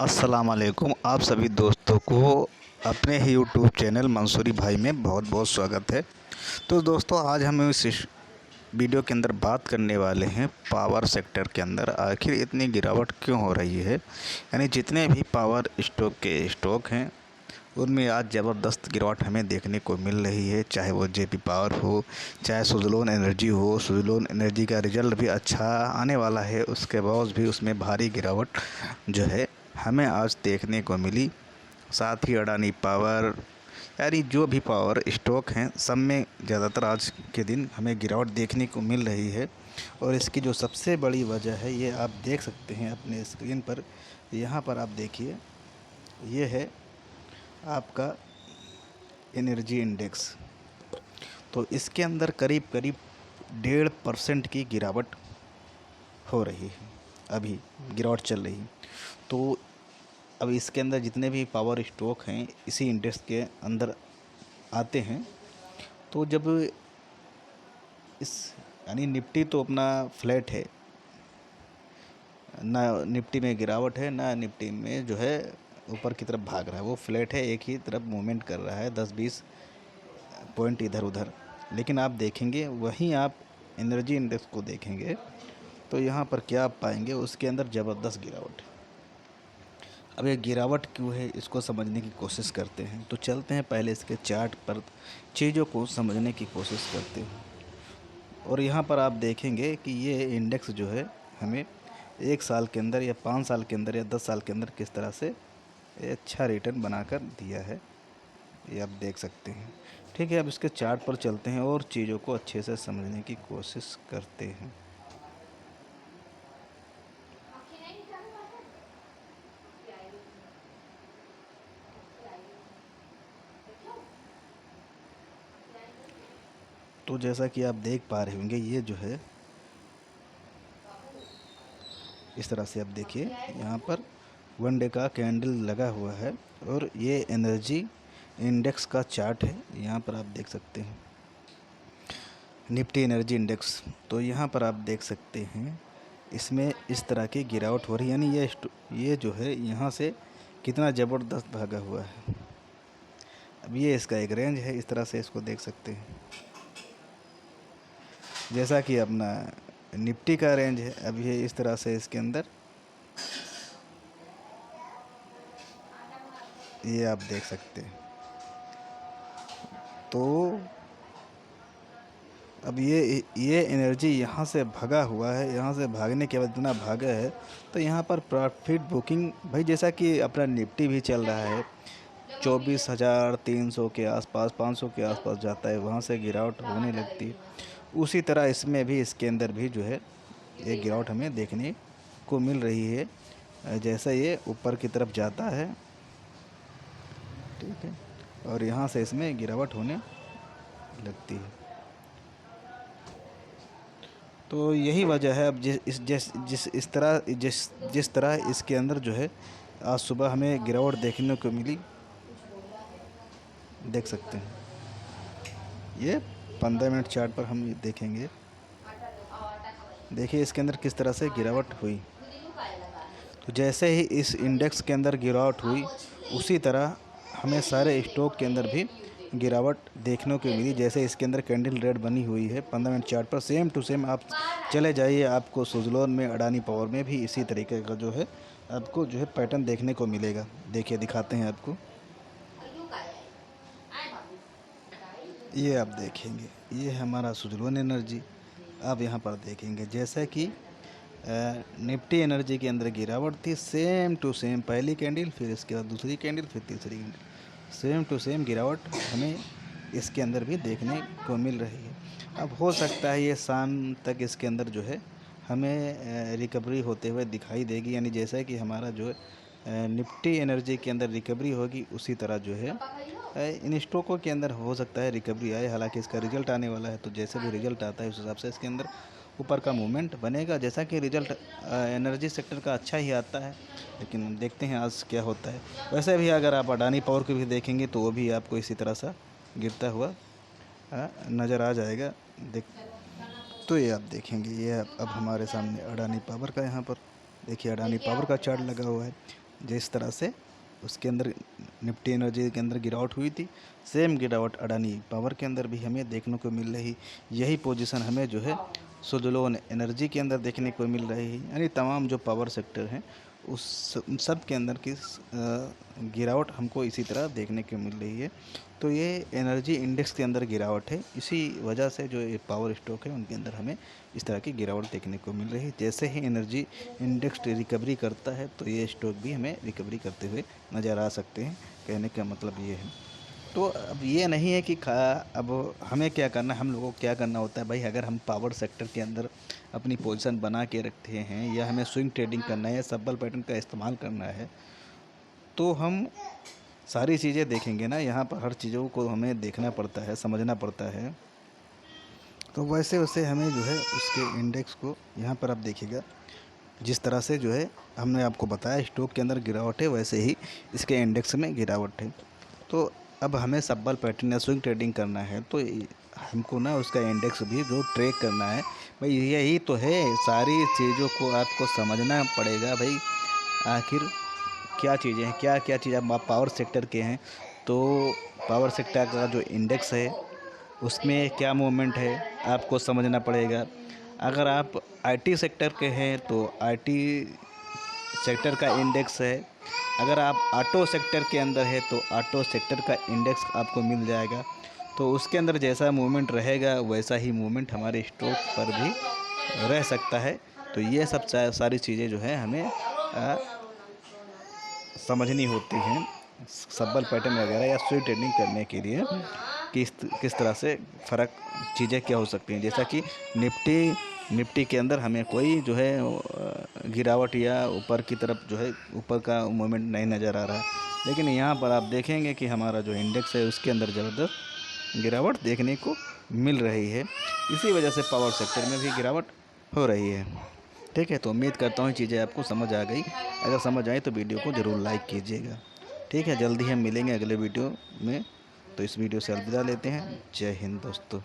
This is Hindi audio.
अस्सलाम वालेकुम। आप सभी दोस्तों को अपने ही यूट्यूब चैनल मंसूरी भाई में बहुत बहुत स्वागत है। तो दोस्तों, आज हम इस वीडियो के अंदर बात करने वाले हैं पावर सेक्टर के अंदर आखिर इतनी गिरावट क्यों हो रही है। यानी जितने भी पावर स्टॉक के स्टॉक हैं उनमें आज ज़बरदस्त गिरावट हमें देखने को मिल रही है। चाहे वो जेपी पावर हो, चाहे सुज़लोन एनर्जी हो। सुज़लोन एनर्जी का रिज़ल्ट भी अच्छा आने वाला है, उसके बाद भी उसमें भारी गिरावट जो है हमें आज देखने को मिली। साथ ही अडानी पावर, यानी जो भी पावर स्टॉक हैं सब में ज़्यादातर आज के दिन हमें गिरावट देखने को मिल रही है। और इसकी जो सबसे बड़ी वजह है ये आप देख सकते हैं अपने स्क्रीन पर। यहाँ पर आप देखिए, ये है आपका एनर्जी इंडेक्स। तो इसके अंदर करीब करीब 1.5% की गिरावट हो रही है, अभी गिरावट चल रही है। तो अब इसके अंदर जितने भी पावर स्टॉक हैं इसी इंडेक्स के अंदर आते हैं। तो जब इस यानी निफ्टी तो अपना फ्लैट है, ना निफ्टी में गिरावट है ना निफ्टी में जो है ऊपर की तरफ भाग रहा है, वो फ्लैट है, एक ही तरफ मूवमेंट कर रहा है 10-20 पॉइंट इधर उधर। लेकिन आप देखेंगे, वहीं आप एनर्जी इंडेक्स को देखेंगे तो यहाँ पर क्या आप पाएंगे, उसके अंदर ज़बरदस्त गिरावट है। अब ये गिरावट क्यों है इसको समझने की कोशिश करते हैं। तो चलते हैं पहले इसके चार्ट पर, चीज़ों को समझने की कोशिश करते हैं। और यहाँ पर आप देखेंगे कि ये इंडेक्स जो है हमें 1 साल के अंदर या 5 साल के अंदर या 10 साल के अंदर किस तरह से अच्छा रिटर्न बनाकर दिया है, ये आप देख सकते हैं। ठीक है, अब इसके चार्ट पर चलते हैं और चीज़ों को अच्छे से समझने की कोशिश करते हैं। तो जैसा कि आप देख पा रहे होंगे, ये जो है इस तरह से आप देखिए, यहाँ पर 1 डे का कैंडल लगा हुआ है और ये एनर्जी इंडेक्स का चार्ट है। यहाँ पर आप देख सकते हैं निफ्टी एनर्जी इंडेक्स। तो यहाँ पर आप देख सकते हैं इसमें इस तरह की गिरावट हो रही है। यानी ये जो है यहाँ से कितना ज़बरदस्त भागा हुआ है। अब ये इसका एक रेंज है, इस तरह से इसको देख सकते हैं, जैसा कि अपना निफ्टी का रेंज है। अब ये इस तरह से इसके अंदर ये आप देख सकते हैं। तो अब ये एनर्जी यहाँ से भगा हुआ है, यहाँ से भागने के बाद इतना भागा है तो यहाँ पर प्रॉफिट बुकिंग भाई, जैसा कि अपना निफ्टी भी चल रहा है 24,300 के आसपास, 500 के आसपास जाता है, वहाँ से गिरावट होने लगती है। उसी तरह इसमें भी, इसके अंदर भी जो है ये गिरावट हमें देखने को मिल रही है। जैसा ये ऊपर की तरफ जाता है, ठीक है, और यहाँ से इसमें गिरावट होने लगती है। तो यही वजह है। अब जिस तरह इसके अंदर जो है आज सुबह हमें गिरावट देखने को मिली, देख सकते हैं। ये 15 मिनट चार्ट पर हम देखेंगे, देखिए इसके अंदर किस तरह से गिरावट हुई। तो जैसे ही इस इंडेक्स के अंदर गिरावट हुई, उसी तरह हमें सारे स्टॉक के अंदर भी गिरावट देखने को मिली। जैसे इसके अंदर कैंडल रेड बनी हुई है 15 मिनट चार्ट पर, सेम टू सेम आप चले जाइए, आपको सुज़लोन में, अडानी पावर में भी इसी तरीके का जो है आपको जो है पैटर्न देखने को मिलेगा। देखिए, दिखाते हैं आपको, ये आप देखेंगे, ये है हमारा सुज़लोन एनर्जी। आप यहाँ पर देखेंगे जैसा कि निफ्टी एनर्जी के अंदर गिरावट थी, सेम टू सेम पहली कैंडल, फिर इसके बाद दूसरी कैंडल, फिर तीसरी कैंडल, सेम टू सेम गिरावट हमें इसके अंदर भी देखने को मिल रही है। अब हो सकता है ये शाम तक इसके अंदर जो है हमें रिकवरी होते हुए दिखाई देगी। यानी जैसा कि हमारा जो है निफ्टी एनर्जी के अंदर रिकवरी होगी, उसी तरह जो है इन स्टॉकों के अंदर हो सकता है रिकवरी आए। हालांकि इसका रिजल्ट आने वाला है, तो जैसे भी रिजल्ट आता है उस हिसाब से इसके अंदर ऊपर का मूवमेंट बनेगा। जैसा कि रिजल्ट एनर्जी सेक्टर का अच्छा ही आता है, लेकिन देखते हैं आज क्या होता है। वैसे भी अगर आप अडानी पावर को भी देखेंगे तो वो भी आपको इसी तरह सा गिरता हुआ नज़र आ जाएगा। देख, तो ये आप देखेंगे, ये अब हमारे सामने अडानी पावर का, यहाँ पर देखिए अडानी पावर का चार्ट लगा हुआ है। जिस तरह से उसके अंदर निफ्टी एनर्जी के अंदर गिरावट हुई थी, सेम गिरावट अडानी पावर के अंदर भी हमें देखने को मिल रही। यही पोजीशन हमें जो है सुज़लोन एनर्जी के अंदर देखने को मिल रही है। यानी तमाम जो पावर सेक्टर हैं उस सब के अंदर की गिरावट हमको इसी तरह देखने को मिल रही है। तो ये एनर्जी इंडेक्स के अंदर गिरावट है, इसी वजह से जो ये पावर स्टॉक है उनके अंदर हमें इस तरह की गिरावट देखने को मिल रही है। जैसे ही एनर्जी इंडेक्स रिकवरी करता है तो ये स्टॉक भी हमें रिकवरी करते हुए नज़र आ सकते हैं। कहने का मतलब ये है। तो अब ये नहीं है कि अब हमें क्या करना है, हम लोगों को क्या करना होता है भाई। अगर हम पावर सेक्टर के अंदर अपनी पोजीशन बना के रखते हैं या हमें स्विंग ट्रेडिंग करना है या सब्बल पैटर्न का इस्तेमाल करना है, तो हम सारी चीज़ें देखेंगे ना। यहाँ पर हर चीज़ों को हमें देखना पड़ता है, समझना पड़ता है। तो वैसे वैसे हमें जो है उसके इंडेक्स को यहाँ पर आप देखिएगा, जिस तरह से जो है हमने आपको बताया स्टॉक के अंदर गिरावट है, वैसे ही इसके इंडेक्स में गिरावट है। तो अब हमें सब्बल पैटर्न या स्विंग ट्रेडिंग करना है तो हमको ना उसका इंडेक्स भी जो ट्रैक करना है भाई। यही तो है, सारी चीज़ों को आपको समझना पड़ेगा भाई। आखिर क्या चीज़ें हैं, क्या क्या चीज़ आप पावर सेक्टर के हैं तो पावर सेक्टर का जो इंडेक्स है उसमें क्या मूवमेंट है आपको समझना पड़ेगा। अगर आप आईटी सेक्टर के हैं तो आईटी सेक्टर का इंडेक्स है। अगर आप ऑटो सेक्टर के अंदर है तो ऑटो सेक्टर का इंडेक्स आपको मिल जाएगा। तो उसके अंदर जैसा मूवमेंट रहेगा वैसा ही मूवमेंट हमारे स्टॉक पर भी रह सकता है। तो ये सब सारी चीज़ें जो है हमें समझनी होती हैं सब्बल पैटर्न वगैरह या स्विंग ट्रेडिंग करने के लिए। किस तरह से फ़र्क चीज़ें क्या हो सकती हैं। जैसा कि निफ्टी के अंदर हमें कोई जो है गिरावट या ऊपर की तरफ जो है ऊपर का मूवमेंट नहीं नज़र आ रहा है, लेकिन यहाँ पर आप देखेंगे कि हमारा जो इंडेक्स है उसके अंदर ज़बरदस्त गिरावट देखने को मिल रही है। इसी वजह से पावर सेक्टर में भी गिरावट हो रही है। ठीक है, तो उम्मीद करता हूँ चीज़ें आपको समझ आ गई। अगर समझ आए तो वीडियो को ज़रूर लाइक कीजिएगा। ठीक है, जल्दी हम मिलेंगे अगले वीडियो में। तो इस वीडियो से अलविदा लेते हैं। जय हिंद दोस्तों।